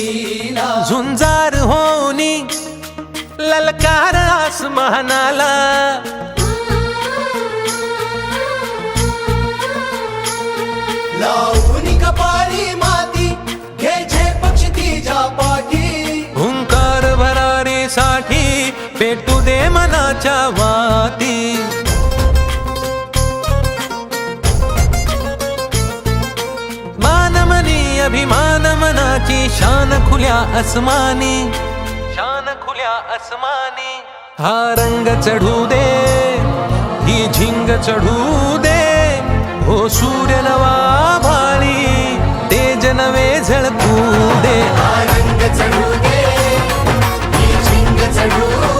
लीला झुंजार होनी ललकार आसमानाला लावून कपाळी माती घे पक्ष तिच्या पाठी हुंकार भरारीसाठी पेटू दे मनाच्या वाती मानमनी अभिमान मनाची शान खुल्या आसमानी शान खुल्या आसमानी हा रंग चढू दे ही झिंग चढू दे हो सूर्य नवा भाळी तेज नवे झळकू दे रंग चढू दे ही झिंग चढू